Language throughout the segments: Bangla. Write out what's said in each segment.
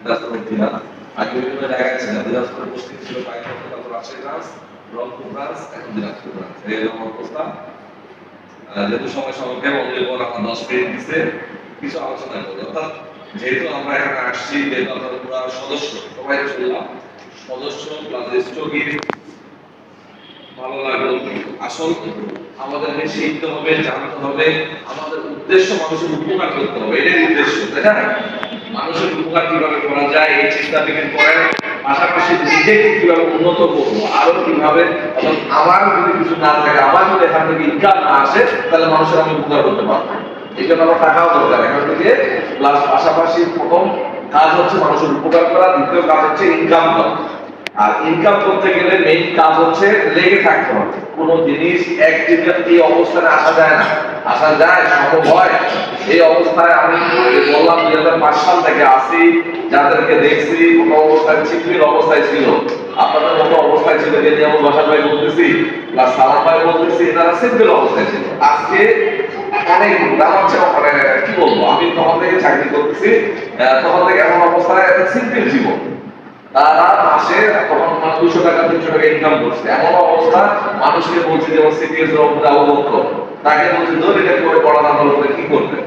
দিনাজপুর জেলা আগে বিভিন্ন জায়গায় ছিল, দিনাজপুর পশ্চিম ছিল, পাইকপাড়া, তারপর রাজশাহী ব্রাঞ্চ, রংপুর ব্রাঞ্চ, এখন দিনাজপুর ব্রাঞ্চ। এরকম অবস্থা। যেহেতু সময় সংক্ষেপ, অনলি বল আমার 10 মিনিট দিচ্ছে, কিছু আলোচনা করবো। অর্থাৎ যেহেতু আমরা এখানে আসছি, যেহেতু আমরা পুরো সদস্য, সবাই শুনলাম সদস্য প্লাস স্থগিত, ভালো লাগলো। আসল আমাদেরকে শিখতে হবে, জানতে হবে, আমাদের উদ্দেশ্য মানুষের উপকার করতে হবে, এটাই উদ্দেশ্য, তাই না? মানুষের উপকার কিভাবে করা যায় এই চিন্তা থেকে করেন, পাশাপাশি নিজেকে কিভাবে উন্নত করবো, আরো কিভাবে, এবং আমার যদি কিছু না থাকে, আমার যদি এখান থেকে ইনকাম না আসে, তাহলে মানুষের আমি উপকার করতে পারবো। এই জন্য আমার টাকাও দরকার এখান থেকে, প্লাস পাশাপাশি প্রথম কাজ হচ্ছে মানুষের উপকার করা, দ্বিতীয় কাজ হচ্ছে ইনকাম করা। আর ইনকাম করতে গেলে মেইন কাজ হচ্ছে লেগে থাকতে হবে। কোনো জিনিস একদিনে এই অবস্থানে আসা যায় না, আসা যায় সম্ভব হয়। এই অবস্থায় আমি বললাম 2005 সাল থেকে আসি, যাদেরকে দেখছি কোনো অবস্থায় চিকির অবস্থায় ছিল, আপনাদের মতো অবস্থায় ছিল, যে যেমন বাসার ভাই বলতেছি প্লাস সালাম ভাই বলতেছি, তারা সিম্পল অবস্থায় ছিল। আজকে অনেক হচ্ছে মানে কি বলবো, আমি তখন থেকে চাকরি করতেছি, তখন থেকে এমন অবস্থায় সিম্পল জীবন। তারা মাসে তখন 200 টাকা 300 টাকা ইনকাম করছে, এমন অবস্থা মানুষকে বলছে যেমন সিপিএস অবগত, তাকে বলছে ধরে এটা করে পড়ানো ভালো করে কি করবে,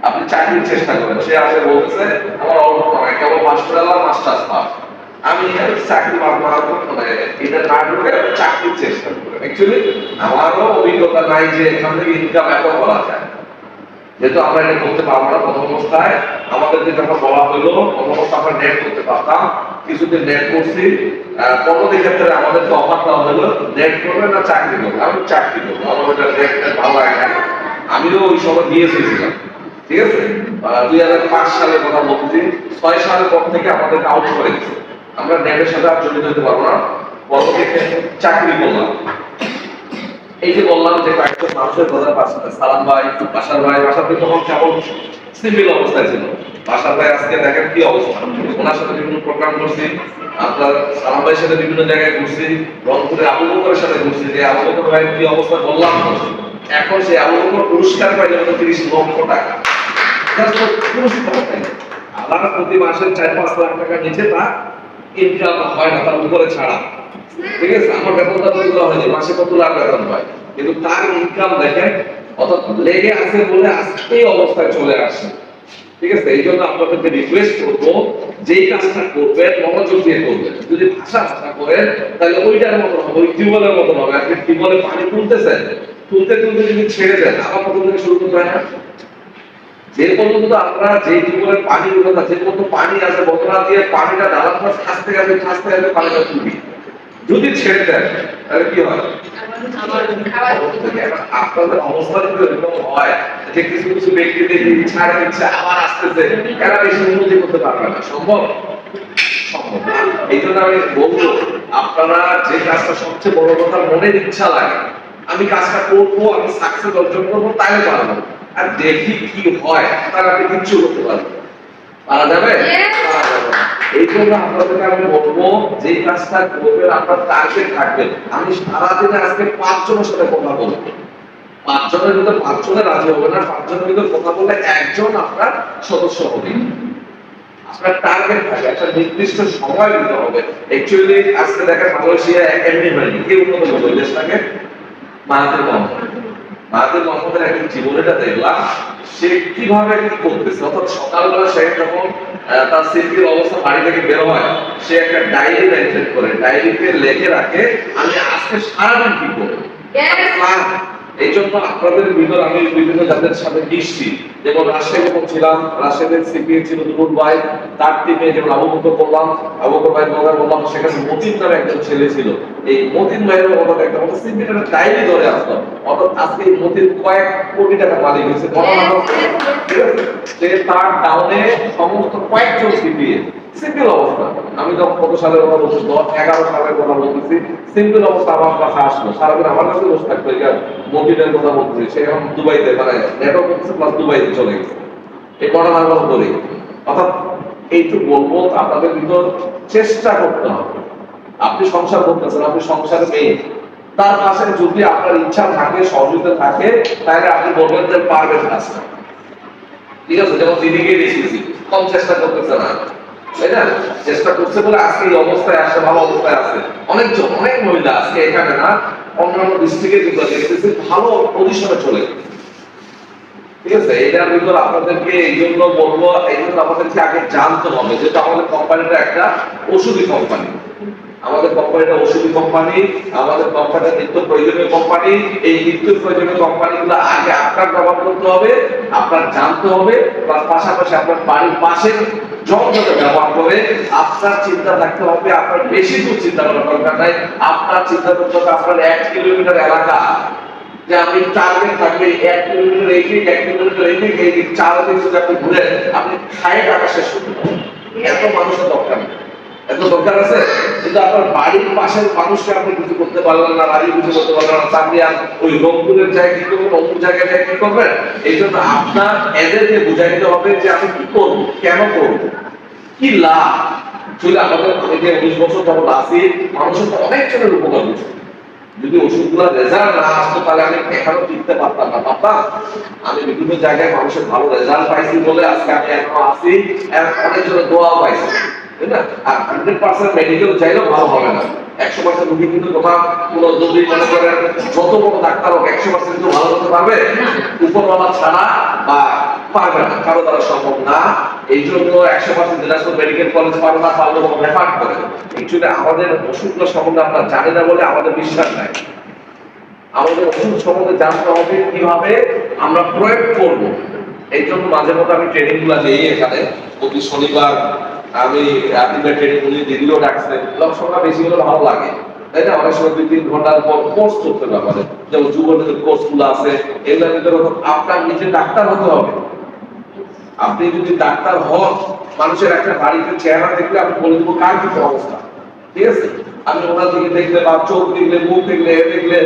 আপনি চাকরির চেষ্টা করেন। সে আসে বলতেছে আমার অল্প টাকা, কেবল মাস্টার আলাম মাস্টার্স পাস, আমি এখানে চাকরি মানে এটা না করে চাকরির চেষ্টা করি। অ্যাকচুয়ালি আমারও অভিজ্ঞতা নাই যে এখান থেকে ইনকাম এত করা যায়, যেহেতু আমরা এটা করতে পারবো না। প্রথম অবস্থায় আমাদেরকে যখন বলা হলো, প্রথম অবস্থায় আমরা নেট করতে পারতাম, কিছুদিন নেট করছি। পরবর্তী ক্ষেত্রে আমাদেরকে অফার দেওয়া হলো নেট করবে না চাকরি করবে, আমি চাকরি করবো, আমার ওটা নেট ভালো লাগে না। আমিও ওই সময় দিয়ে এসেছিলাম, ঠিক আছে। 2005 সালের কথা বলছি, 6 সালের পর থেকে আমাদেরকে আউট করে দিচ্ছে, আমরা নেটের সাথে আর জড়িত হতে পারবো না। পরবর্তী ক্ষেত্রে চাকরি করলাম। এই যে বললাম যে কয়েকজন মানুষের কথা, সালাম ভাই, বাসার ভাই, বাসার ভাই তখন কেমন সিম্পল অবস্থায় ছিল, বাসার ভাই আজকে দেখেন কি অবস্থা। ওনার সাথে বিভিন্ন প্রোগ্রাম করছি, আপনার সালাম ভাইয়ের সাথে বিভিন্ন জায়গায় ঘুরছি, রংপুরে আবু বকরের সাথে ঘুরছি, যে আবু বকর ভাই কি অবস্থা বললাম। এখন সেই আবু বকর পুরস্কার পাইলে 30 লক্ষ টাকা পুরস্কার পাই। আলাদা প্রতি মাসে 4-5 লাখ টাকা নিচে তার ইনকাম হয় না, তার উপরে ছাড়া, ঠিক আছে। আমার বেতনটা তো হয়নি, মাসে কত লাখ বেতন পায়, কিন্তু তার ইনকাম দেখেন, অর্থাৎ লেগে আছে বলে আজকে এই অবস্থায় চলে আসছে, ঠিক আছে। এই জন্য আপনাদেরকে রিকোয়েস্ট করবো, যেই কাজটা করবেন মনোযোগ দিয়ে করবেন। যদি ভাষা করেন তাহলে ওইটার মতো হবে, ওই টিউবওয়েলের মতো হবে। আপনি টিউবওয়েলে পানি তুলতেছেন, তুলতে তুলতে যদি ছেড়ে দেন আবার প্রথম থেকে শুরু করতে হয় না। যে পর্যন্ত আমরা যে টিউবওয়েলের পানি উঠে না, যে পর্যন্ত পানি আছে বোতলা দিয়ে পানিটা ঢালার পর ঠাসতে গেলে পানিটা তুলবি, যদি ছেড়ে দেন তাহলে কি হয়? আপনাদের অবস্থা যদি এরকম হয় যে কিছু কিছু ব্যক্তি দেখি ছাড়ে দিচ্ছে আবার আসতেছে, এরা বেশি উন্নতি করতে পারবে না, সম্ভব সম্ভব না। এই জন্য আমি বলবো, আপনারা যে কাজটা সবচেয়ে বড় কথা, মনের ইচ্ছা লাগে, আমি কাজটা করবো, আমি সাকসেস অর্জন করবো, তাই পারবো। আর দেখি কি হয়, তার আপনি কিচ্ছু করতে পারবেন, পারা যাবে? এই জন্য আপনাদেরকে আমি বলবো, যে কাজটা করবেন আপনার টার্গেট থাকবে। আমি সারাদিনে আজকে 5 জনের সাথে কথা বলবো, 5 জনের ভিতরে 5 জনের রাজি হবে না, 5 জনের ভিতরে কথা বললে একজন আপনার সদস্য হবে। আপনার টার্গেট থাকে, একটা নির্দিষ্ট সময় দিতে হবে। অ্যাকচুয়ালি আজকে দেখেন মালয়েশিয়া একাডেমি হয়নি, কে উন্নত করবে দেশটাকে? মাহাতির মোহাম্মদ। মাহাতির মোহাম্মদের একটা জীবনীটা দেখলাম, সে কিভাবে কি করতেছে। অর্থাৎ সকালবেলা সে যখন তার সিটির অবস্থা বাড়ি থেকে বের হয়, সে একটা ডায়েরি মেনটেন করে, ডায়েরিতে লিখে রাখে আমি আজকে সারাদিন কি করব। এই জন্য আপনাদের ভিতর আমি বিভিন্ন জাতের সাথে মিশছি, যেমন রাজশাহী যখন ছিলাম, রাজশাহীর সিপি ছিল দুপুর ভাই, তার টিমে যেমন আবু বকর করলাম, আবু বকর ভাই বললাম, সেখানে মতিন নামে একজন ছেলে ছিল। এই মতিন ভাইয়ের কথা একটা কথা, সিপিটা ডায়েরি ধরে আসলো, অর্থাৎ আজকে এই মতিন কয়েক কোটি টাকা মালিক হয়েছে, ঠিক আছে। সে তার ডাউনে সমস্ত কয়েকজন সিপি সিম্পল অবস্থা। আমি যখন কত সালের কথা বলছি, 11 সালের কথা বলতেছি, সিম্পল অবস্থা আমার কাছে আসলো, সারাদিন আমার কাছে বসে থাকতো। মতিনের কথা বলতেছি, সে এখন দুবাইতে, মানে নেটওয়ার্ক করতেছে প্লাস দুবাইতে চলে গেছে, এই ঘটনার কথা বলি। অর্থাৎ এইটুকু বলবো, আপনাদের ভিতর চেষ্টা করতে হবে। আপনি সংসার করতেছেন, আপনি সংসারে মেয়ে, তার পাশে যদি আপনার ইচ্ছা থাকে, সহযোগিতা থাকে, তাহলে আপনি বলবেন যে পারবেন কাজটা, ঠিক আছে। যেমন দিদিকে দেখেছি কম চেষ্টা করতেছে না, তাই না? চেষ্টা করছে বলে আজকে এই অবস্থায় আসে, ভালো অবস্থায় আছে। অনেকজন, অনেক মহিলা আজকে এখানে না, অন্যান্য ডিস্ট্রিক্টে কিন্তু দেখতেছি ভালো পজিশনে চলে গেছে। ঠিক আছে, এটার ভিতর আপনাদেরকে এই জন্য বলবো, এই জন্য আমাদেরকে আগে জানতে হবে, যেটা আমাদের কোম্পানিটা একটা ওষুধি কোম্পানি। আমাদের কোম্পানিটা ওষুধি কোম্পানি, আমাদের কোম্পানিটা নিত্য প্রয়োজনীয় কোম্পানি। এই নিত্য প্রয়োজনীয় কোম্পানিগুলো আগে আপনার ব্যবহার করতে হবে, আপনার জানতে হবে, তার পাশাপাশি আপনার বাড়ির পাশে জনগণকে ব্যবহার করে আপনার চিন্তা থাকতে হবে। আপনার বেশি দূর চিন্তা করার দরকার নাই, আপনার চিন্তা করতে হবে আপনার 1 কিলোমিটার এলাকা, যে আপনি টার্গেট থাকবে 1 কিলোমিটার এই দিক, 1 কিলোমিটার এই দিক, এই দিক 4 দিন যদি আপনি ঘুরে আপনি খায় টাকা শেষ করতে পারবেন। এত মানুষের দরকার নেই, এত দরকার আছে। কিন্তু আপনার বাড়ির পাশের মানুষকে আপনি কিছু করতে পারলেন না, বাড়ি কিছু করতে পারলেন না, তাহলে আর ওই রংপুরের জায়গায় কি করবেন, অন্য জায়গায় কি করবেন? এই জন্য আপনার এদেরকে বুঝাইতে হবে যে আমি কি করব, কেন করব, কি লাভ। আসলে আমাদের যে 19 বছর যাবত আছি, মানুষের তো অনেক জনের উপকার করছে। যদি ওষুধগুলো রেজাল্ট না আসতো তাহলে আমি এখনো টিকতে পারতাম না। পারতাম? আমি বিভিন্ন জায়গায় মানুষের ভালো রেজাল্ট পাইছি বলে আজকে আমি এখনো আছি, অনেক জনের দোয়াও পাইছি, তাই না? আর 100% মেডিকেল চাইলেও ভালো হবে না। 100% রোগী কিন্তু কোথাও কোনো যদি মনে করেন যত বড় ডাক্তার হোক 100% কিন্তু ভালো করতে পারবে উপরওয়ালা ছাড়া, বা পারবে না, কারো দ্বারা সম্ভব না। এই জন্য 100% দিনাজপুর মেডিকেল কলেজ পারবে না, পারলে রেফার করে। অ্যাকচুয়ালি আমাদের ওষুধগুলো সম্বন্ধে আমরা জানি না বলে আমাদের বিশ্বাস নাই। আমাদের ওষুধ সম্বন্ধে জানতে হবে কিভাবে আমরা প্রয়োগ করব। এই জন্য মাঝে মধ্যে আমি ট্রেনিং গুলা দিই এখানে, প্রতি শনিবার আমি রাত্রিবেলা ট্রেনিং গুলি দিদিও ডাকছে, লক্ষণটা বেশি হলে ভালো লাগে, তাই না? অনেক সময় 2-3 ঘন্টার পর কোর্স করতে হবে আমাদের, যেমন যুবকদের কোর্স গুলো আছে। এগুলোর ভিতরে আপনার নিজে ডাক্তার হতে হবে। আপনি যদি ডাক্তার হন, মানুষের একটা বাড়িতে চেহারা দেখলে আমি বলে দেবো কার কি অবস্থা, ঠিক আছে? আমি ওনার দিকে দেখলে বা চোখ দেখলে, মুখ দেখলে, দেখলে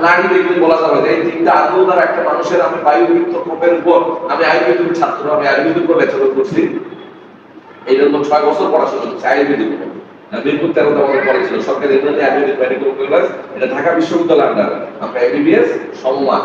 নাড়ি দেখলে বলা যাবে যে এই 3টা আদৌ দ্বারা একটা মানুষের। আমি বায়ুবিদ্যুৎ প্রকোপের উপর, আমি আয়ুর্বেদিক ছাত্র, আমি আয়ুর্বেদিক উপর ব্যাচেলর করছি, এই জন্য 6 বছর পড়াশোনা করছি আয়ুর্বেদিক উপর। মিরপুর 13তে আমাদের কলেজ ছিল, সরকারি আয়ুর্বেদিক মেডিকেল কলেজ, এটা ঢাকা বিশ্ববিদ্যালয়ের আন্ডারে। আমরা এমবিবিএস সমমান।